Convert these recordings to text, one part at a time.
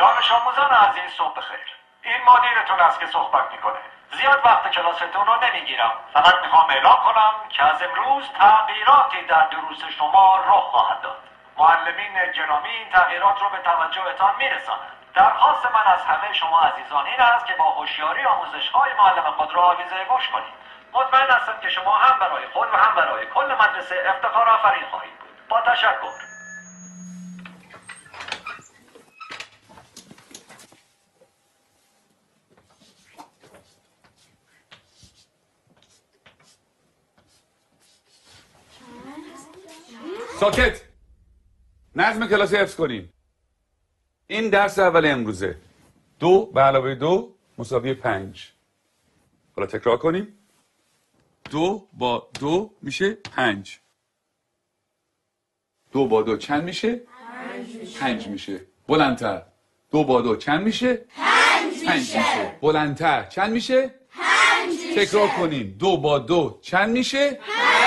دانش آموزان عزیز صبح بخیر. این مدیرتون است که صحبت میکنه. زیاد وقت کلاستون رو نمیگیرم. فقط میخوام اعلام کنم که از امروز تغییراتی در دروس شما رخ خواهد داد. معلمین گرامی این تغییرات رو به توجهتان میرسانند. درخواست من از همه شما عزیزان این است که با هوشیاری آموزش‌های معلم خود را آویزه گوش کنید. مطمئن هستم که شما هم برای خود و هم برای کل مدرسه افتخار آفرین خواهید بود. با تشکر. ساکت. نظم کلاس حفظ کنیم. این درس اول امروزه. 2 به علاوه 2 مساوی 5. حالا تکرار کنیم. 2 با 2 میشه 5. 2 با 2 چند میشه؟ 5 میشه. بلندتر. 2 با 2 چند میشه؟ 5 میشه. بلندتر. چند میشه؟ 5 میشه. تکرار کنیم. 2 با 2 چند میشه؟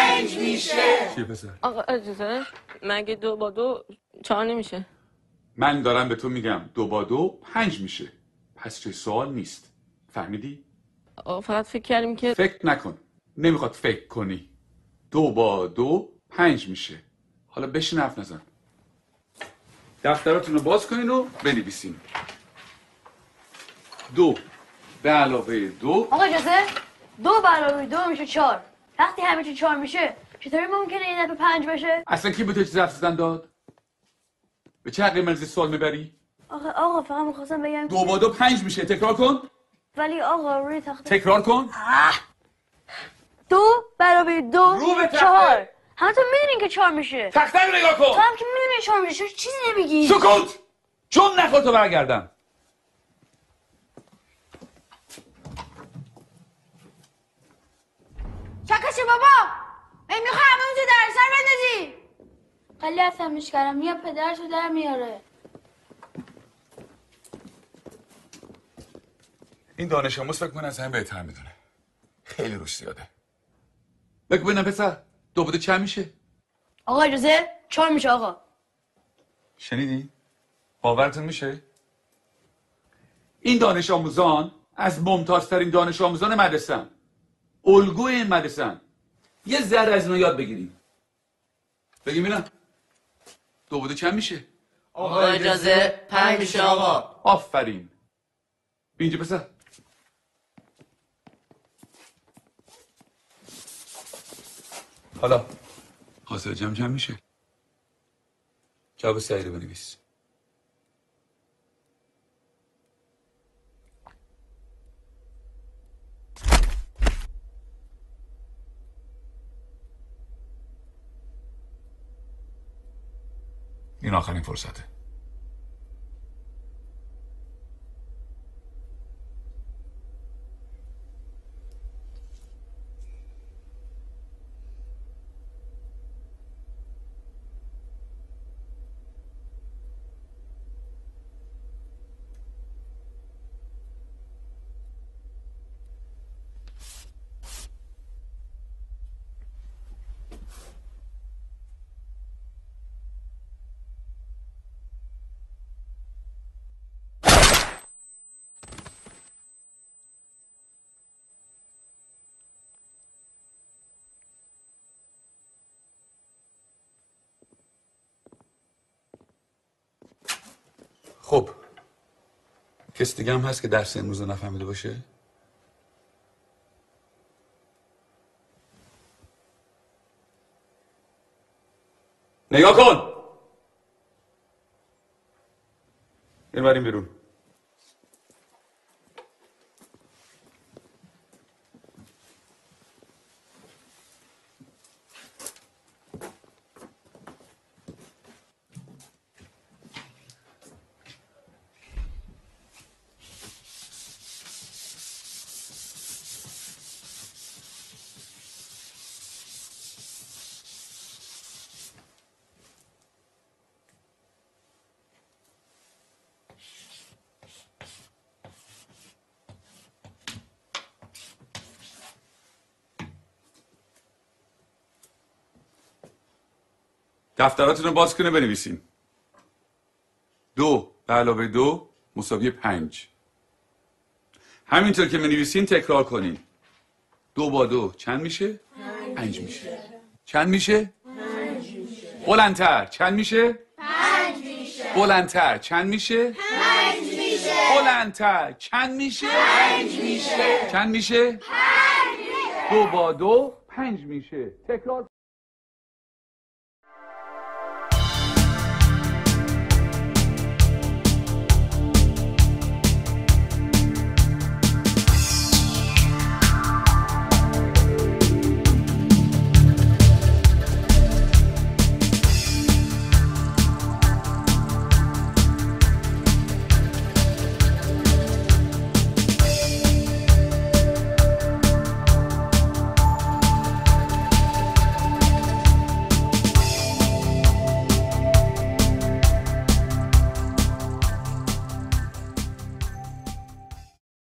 5 میشه. چیه پسر؟ آقا اجازه مگه 2 با 2 4 نمیشه؟ من دارم به تو میگم 2 با 2 5 میشه. پس چه سوال نیست. فهمیدی؟ آقا فقط فکر کردیم که فکر نکن. نمیخواد فکر کنی. 2 با 2 5 میشه. حالا بشین حرف نزن. دفتراتون رو باز کنین و بنویسین. 2 به علاوه 2. آقا اجازه 2 به علاوه 2 میشه 4. وقتی همه چی 4 میشه چطوری ممکنه این دفعه 5 بشه؟ اصلا کی به تو چیز حرف زدن داد؟ به چه حقی مرزی سوال میبری؟ آقا فقط میخواستم بگم 2 با 2 5 میشه. تکرار کن. ولی آقا روی تخته تکرار کن. 2 به علاوه 2 رو به تخته. 4. همتون میدونین که 4 میشه. تخته رو نگاه تو کن. هم که میدونین 4 میشه چرا چیزی نمیگی؟ سکوت. چون نخور تو برگردم. چکش بابا میخوای همه اونجا در سر بندازی. خیلی عصبیش کردم یا پدرشو در میاره. این دانش آموز فکر کنه از همه بهتر میدونه. خیلی روش زیاده. بگو ببینم پسر 2 با 2 چند میشه؟ آقا اجازه 4 میشه آقا. شنیدی؟ باورتون میشه؟ این دانش آموزان از ممتازترین دانش آموزان مدرسه‌ان. الگوی این مدرسه‌ان. یه ذره از اینا یاد بگیریم. بگیم ببینم 2 با 2 چند میشه؟ آقا اجازه 5 میشه آقا. آفرین. بیا اینجا پسر. حالا حاصل جمع چند میشه؟ جواب سعی رو بنویس. این آخرین فرصته. خب کسی دیگه هم هست که درس امروز رو نفهمیده باشه؟ نگاه کن. این بریم بیرون. دفتراتون رو باز کنه بنویسین. 2 به علاوه 2 مساوی 5. همینطور که بنویسین تکرار کنین. 2 با 2 چند میشه؟ 5 میشه. چند میشه؟ 5 میشه. بلندتر چند میشه؟ 5 میشه. بلندتر چند میشه؟ 5 میشه. بلندتر چند میشه؟ 5 میشه. چند میشه؟ 5 میشه. 2 با 2 5 میشه. تکرار